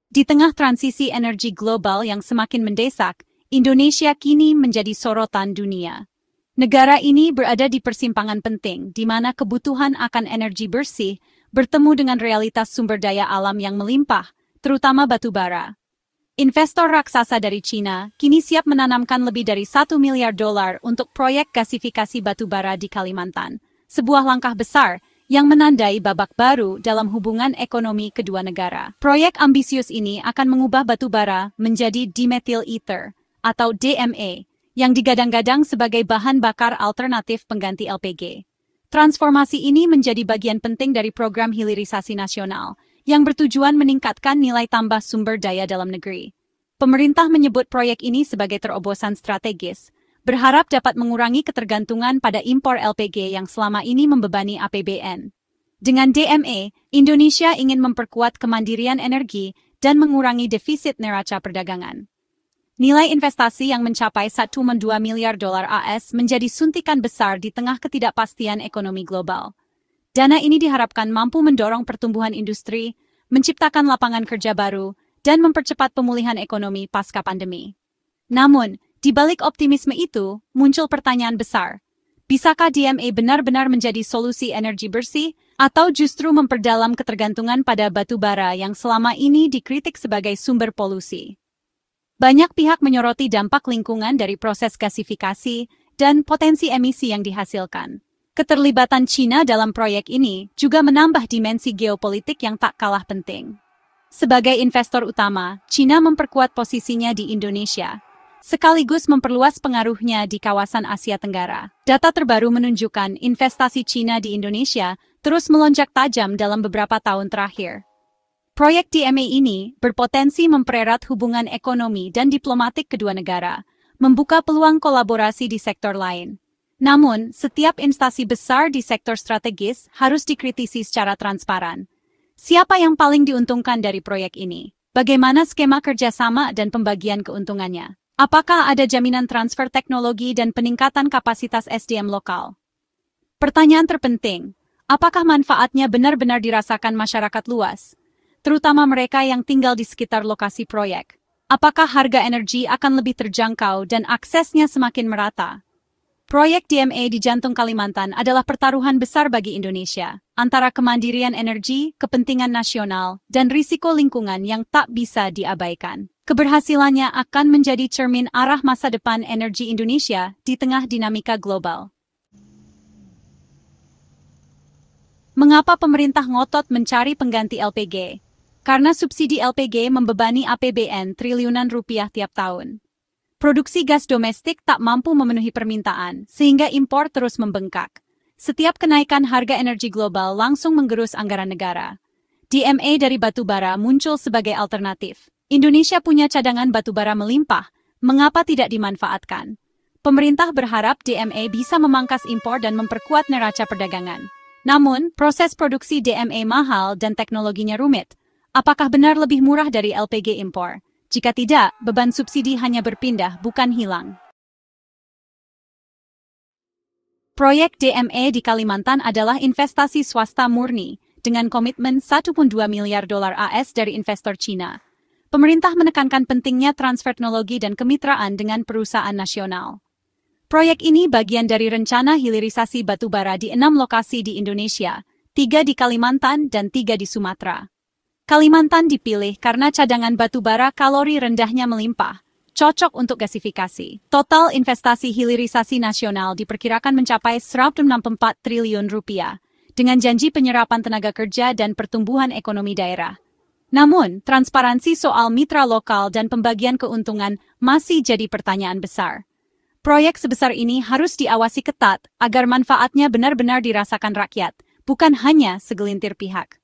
Di tengah transisi energi global yang semakin mendesak, Indonesia kini menjadi sorotan dunia. Negara ini berada di persimpangan penting, di mana kebutuhan akan energi bersih bertemu dengan realitas sumber daya alam yang melimpah, terutama batu bara. Investor raksasa dari China kini siap menanamkan lebih dari $1 miliar untuk proyek gasifikasi batu bara di Kalimantan, sebuah langkah besar yang menandai babak baru dalam hubungan ekonomi kedua negara. Proyek ambisius ini akan mengubah batu bara menjadi dimethyl ether, atau DME, yang digadang-gadang sebagai bahan bakar alternatif pengganti LPG. Transformasi ini menjadi bagian penting dari program hilirisasi nasional, yang bertujuan meningkatkan nilai tambah sumber daya dalam negeri. Pemerintah menyebut proyek ini sebagai terobosan strategis, berharap dapat mengurangi ketergantungan pada impor LPG yang selama ini membebani APBN. Dengan DME, Indonesia ingin memperkuat kemandirian energi dan mengurangi defisit neraca perdagangan. Nilai investasi yang mencapai $1,2 miliar AS menjadi suntikan besar di tengah ketidakpastian ekonomi global. Dana ini diharapkan mampu mendorong pertumbuhan industri, menciptakan lapangan kerja baru, dan mempercepat pemulihan ekonomi pasca pandemi. Namun, di balik optimisme itu, muncul pertanyaan besar. Bisakah DME benar-benar menjadi solusi energi bersih, atau justru memperdalam ketergantungan pada batu bara yang selama ini dikritik sebagai sumber polusi? Banyak pihak menyoroti dampak lingkungan dari proses gasifikasi dan potensi emisi yang dihasilkan. Keterlibatan China dalam proyek ini juga menambah dimensi geopolitik yang tak kalah penting. Sebagai investor utama, China memperkuat posisinya di Indonesia, sekaligus memperluas pengaruhnya di kawasan Asia Tenggara. Data terbaru menunjukkan investasi China di Indonesia terus melonjak tajam dalam beberapa tahun terakhir. Proyek DME ini berpotensi mempererat hubungan ekonomi dan diplomatik kedua negara, membuka peluang kolaborasi di sektor lain. Namun, setiap instansi besar di sektor strategis harus dikritisi secara transparan. Siapa yang paling diuntungkan dari proyek ini? Bagaimana skema kerjasama dan pembagian keuntungannya? Apakah ada jaminan transfer teknologi dan peningkatan kapasitas SDM lokal? Pertanyaan terpenting, apakah manfaatnya benar-benar dirasakan masyarakat luas, terutama mereka yang tinggal di sekitar lokasi proyek? Apakah harga energi akan lebih terjangkau dan aksesnya semakin merata? Proyek DME di jantung Kalimantan adalah pertaruhan besar bagi Indonesia, antara kemandirian energi, kepentingan nasional, dan risiko lingkungan yang tak bisa diabaikan. Keberhasilannya akan menjadi cermin arah masa depan energi Indonesia di tengah dinamika global. Mengapa pemerintah ngotot mencari pengganti LPG? Karena subsidi LPG membebani APBN triliunan rupiah tiap tahun. Produksi gas domestik tak mampu memenuhi permintaan, sehingga impor terus membengkak. Setiap kenaikan harga energi global langsung menggerus anggaran negara. DME dari batu bara muncul sebagai alternatif. Indonesia punya cadangan batu bara melimpah, mengapa tidak dimanfaatkan? Pemerintah berharap DME bisa memangkas impor dan memperkuat neraca perdagangan. Namun, proses produksi DME mahal dan teknologinya rumit. Apakah benar lebih murah dari LPG impor? Jika tidak, beban subsidi hanya berpindah, bukan hilang. Proyek DME di Kalimantan adalah investasi swasta murni, dengan komitmen $1,2 miliar AS dari investor Cina. Pemerintah menekankan pentingnya transfer teknologi dan kemitraan dengan perusahaan nasional. Proyek ini bagian dari rencana hilirisasi batu bara di 6 lokasi di Indonesia, 3 di Kalimantan dan 3 di Sumatera. Kalimantan dipilih karena cadangan batu bara kalori rendahnya melimpah, cocok untuk gasifikasi. Total investasi hilirisasi nasional diperkirakan mencapai $164 triliun, dengan janji penyerapan tenaga kerja dan pertumbuhan ekonomi daerah. Namun, transparansi soal mitra lokal dan pembagian keuntungan masih jadi pertanyaan besar. Proyek sebesar ini harus diawasi ketat agar manfaatnya benar-benar dirasakan rakyat, bukan hanya segelintir pihak.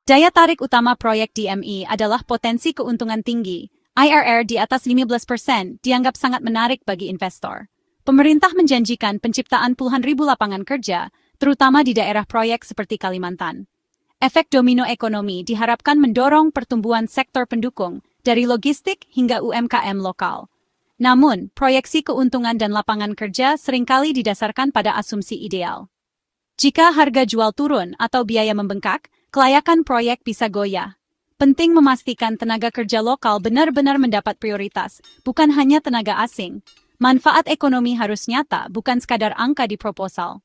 Daya tarik utama proyek DME adalah potensi keuntungan tinggi. IRR di atas 15% dianggap sangat menarik bagi investor. Pemerintah menjanjikan penciptaan puluhan ribu lapangan kerja, terutama di daerah proyek seperti Kalimantan. Efek domino ekonomi diharapkan mendorong pertumbuhan sektor pendukung, dari logistik hingga UMKM lokal. Namun, proyeksi keuntungan dan lapangan kerja seringkali didasarkan pada asumsi ideal. Jika harga jual turun atau biaya membengkak, kelayakan proyek bisa goyah. Penting memastikan tenaga kerja lokal benar-benar mendapat prioritas, bukan hanya tenaga asing. Manfaat ekonomi harus nyata, bukan sekadar angka di proposal.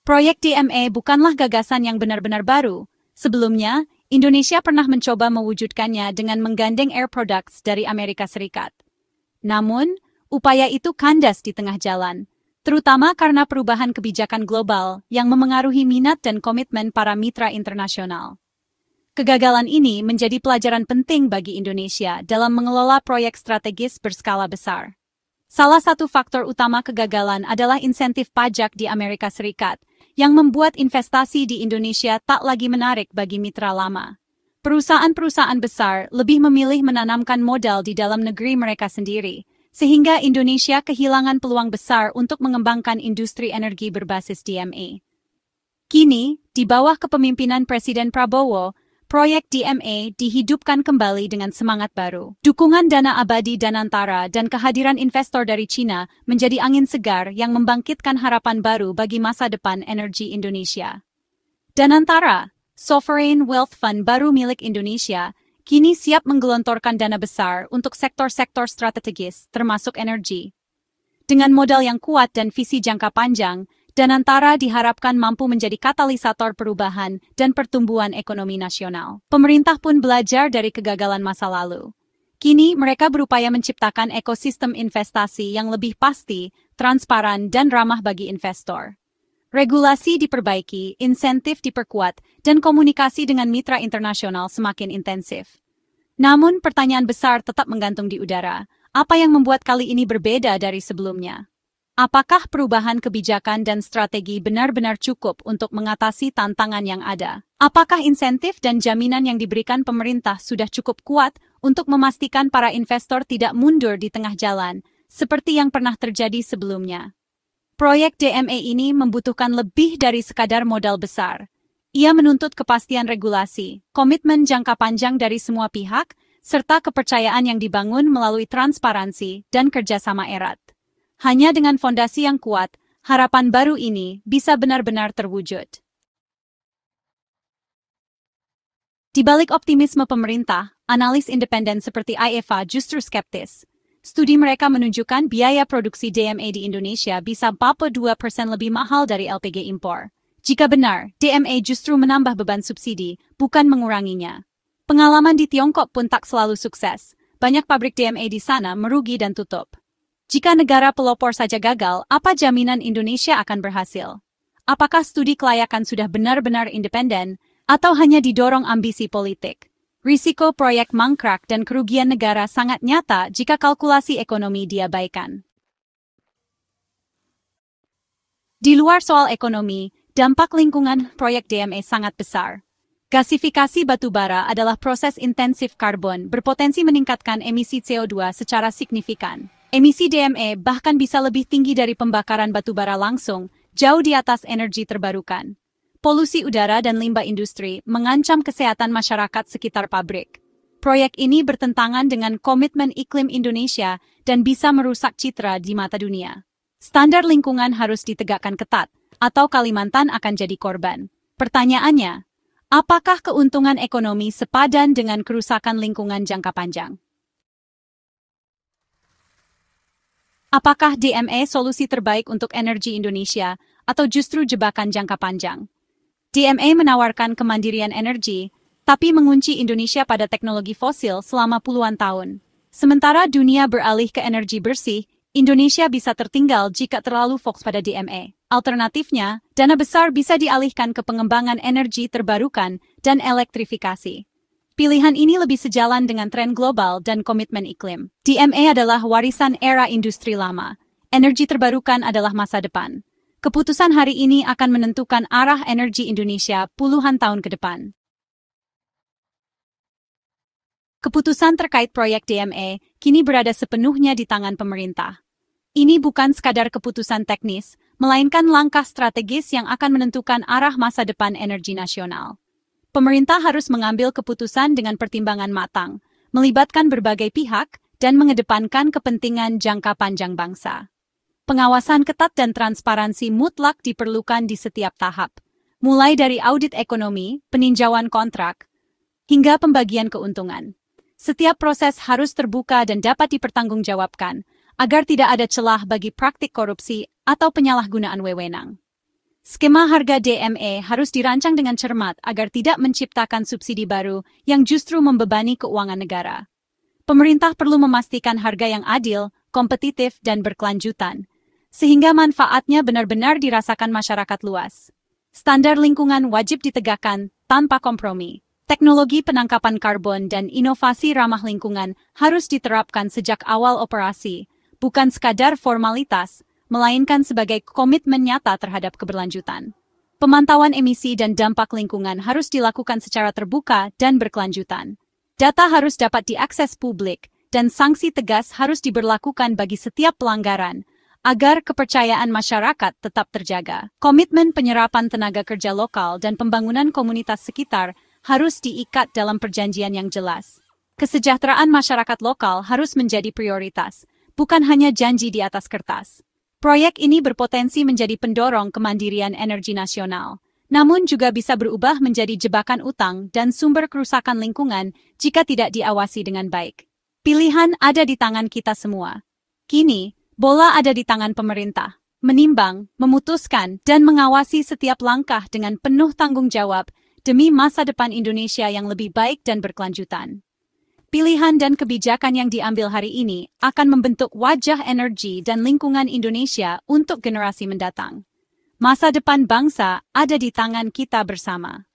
Proyek DMA bukanlah gagasan yang benar-benar baru. Sebelumnya, Indonesia pernah mencoba mewujudkannya dengan menggandeng Air Products dari Amerika Serikat. Namun, upaya itu kandas di tengah jalan, terutama karena perubahan kebijakan global yang memengaruhi minat dan komitmen para mitra internasional. Kegagalan ini menjadi pelajaran penting bagi Indonesia dalam mengelola proyek strategis berskala besar. Salah satu faktor utama kegagalan adalah insentif pajak di Amerika Serikat, yang membuat investasi di Indonesia tak lagi menarik bagi mitra lama. Perusahaan-perusahaan besar lebih memilih menanamkan modal di dalam negeri mereka sendiri, sehingga Indonesia kehilangan peluang besar untuk mengembangkan industri energi berbasis DMA. Kini, di bawah kepemimpinan Presiden Prabowo, proyek DMA dihidupkan kembali dengan semangat baru. Dukungan dana abadi Danantara dan kehadiran investor dari China menjadi angin segar yang membangkitkan harapan baru bagi masa depan energi Indonesia. Danantara, Sovereign Wealth Fund baru milik Indonesia, kini siap menggelontorkan dana besar untuk sektor-sektor strategis, termasuk energi. Dengan modal yang kuat dan visi jangka panjang, Danantara diharapkan mampu menjadi katalisator perubahan dan pertumbuhan ekonomi nasional. Pemerintah pun belajar dari kegagalan masa lalu. Kini mereka berupaya menciptakan ekosistem investasi yang lebih pasti, transparan, dan ramah bagi investor. Regulasi diperbaiki, insentif diperkuat, dan komunikasi dengan mitra internasional semakin intensif. Namun pertanyaan besar tetap menggantung di udara. Apa yang membuat kali ini berbeda dari sebelumnya? Apakah perubahan kebijakan dan strategi benar-benar cukup untuk mengatasi tantangan yang ada? Apakah insentif dan jaminan yang diberikan pemerintah sudah cukup kuat untuk memastikan para investor tidak mundur di tengah jalan, seperti yang pernah terjadi sebelumnya? Proyek DMA ini membutuhkan lebih dari sekadar modal besar. Ia menuntut kepastian regulasi, komitmen jangka panjang dari semua pihak, serta kepercayaan yang dibangun melalui transparansi dan kerjasama erat. Hanya dengan fondasi yang kuat, harapan baru ini bisa benar-benar terwujud. Di balik optimisme pemerintah, analis independen seperti IEFA justru skeptis. Studi mereka menunjukkan biaya produksi DMA di Indonesia bisa 42% lebih mahal dari LPG impor. Jika benar, DMA justru menambah beban subsidi, bukan menguranginya. Pengalaman di Tiongkok pun tak selalu sukses. Banyak pabrik DMA di sana merugi dan tutup. Jika negara pelopor saja gagal, apa jaminan Indonesia akan berhasil? Apakah studi kelayakan sudah benar-benar independen, atau hanya didorong ambisi politik? Risiko proyek mangkrak dan kerugian negara sangat nyata jika kalkulasi ekonomi diabaikan. Di luar soal ekonomi, dampak lingkungan proyek DMA sangat besar. Gasifikasi batubara adalah proses intensif karbon berpotensi meningkatkan emisi CO2 secara signifikan. Emisi DMA bahkan bisa lebih tinggi dari pembakaran batubara langsung, jauh di atas energi terbarukan. Polusi udara dan limbah industri mengancam kesehatan masyarakat sekitar pabrik. Proyek ini bertentangan dengan komitmen iklim Indonesia dan bisa merusak citra di mata dunia. Standar lingkungan harus ditegakkan ketat, atau Kalimantan akan jadi korban. Pertanyaannya, apakah keuntungan ekonomi sepadan dengan kerusakan lingkungan jangka panjang? Apakah DMA solusi terbaik untuk energi Indonesia atau justru jebakan jangka panjang? DMA menawarkan kemandirian energi, tapi mengunci Indonesia pada teknologi fosil selama puluhan tahun. Sementara dunia beralih ke energi bersih, Indonesia bisa tertinggal jika terlalu fokus pada DMA. Alternatifnya, dana besar bisa dialihkan ke pengembangan energi terbarukan dan elektrifikasi. Pilihan ini lebih sejalan dengan tren global dan komitmen iklim. DMA adalah warisan era industri lama. Energi terbarukan adalah masa depan. Keputusan hari ini akan menentukan arah energi Indonesia puluhan tahun ke depan. Keputusan terkait proyek DMA kini berada sepenuhnya di tangan pemerintah. Ini bukan sekadar keputusan teknis, melainkan langkah strategis yang akan menentukan arah masa depan energi nasional. Pemerintah harus mengambil keputusan dengan pertimbangan matang, melibatkan berbagai pihak, dan mengedepankan kepentingan jangka panjang bangsa. Pengawasan ketat dan transparansi mutlak diperlukan di setiap tahap, mulai dari audit ekonomi, peninjauan kontrak, hingga pembagian keuntungan. Setiap proses harus terbuka dan dapat dipertanggungjawabkan, agar tidak ada celah bagi praktik korupsi atau penyalahgunaan wewenang. Skema harga DME harus dirancang dengan cermat agar tidak menciptakan subsidi baru yang justru membebani keuangan negara. Pemerintah perlu memastikan harga yang adil, kompetitif, dan berkelanjutan, sehingga manfaatnya benar-benar dirasakan masyarakat luas. Standar lingkungan wajib ditegakkan tanpa kompromi. Teknologi penangkapan karbon dan inovasi ramah lingkungan harus diterapkan sejak awal operasi, bukan sekadar formalitas, melainkan sebagai komitmen nyata terhadap keberlanjutan. Pemantauan emisi dan dampak lingkungan harus dilakukan secara terbuka dan berkelanjutan. Data harus dapat diakses publik, dan sanksi tegas harus diberlakukan bagi setiap pelanggaran, agar kepercayaan masyarakat tetap terjaga. Komitmen penyerapan tenaga kerja lokal dan pembangunan komunitas sekitar harus diikat dalam perjanjian yang jelas. Kesejahteraan masyarakat lokal harus menjadi prioritas, bukan hanya janji di atas kertas. Proyek ini berpotensi menjadi pendorong kemandirian energi nasional, namun juga bisa berubah menjadi jebakan utang dan sumber kerusakan lingkungan jika tidak diawasi dengan baik. Pilihan ada di tangan kita semua. Kini, bola ada di tangan pemerintah, menimbang, memutuskan, dan mengawasi setiap langkah dengan penuh tanggung jawab demi masa depan Indonesia yang lebih baik dan berkelanjutan. Pilihan dan kebijakan yang diambil hari ini akan membentuk wajah energi dan lingkungan Indonesia untuk generasi mendatang. Masa depan bangsa ada di tangan kita bersama.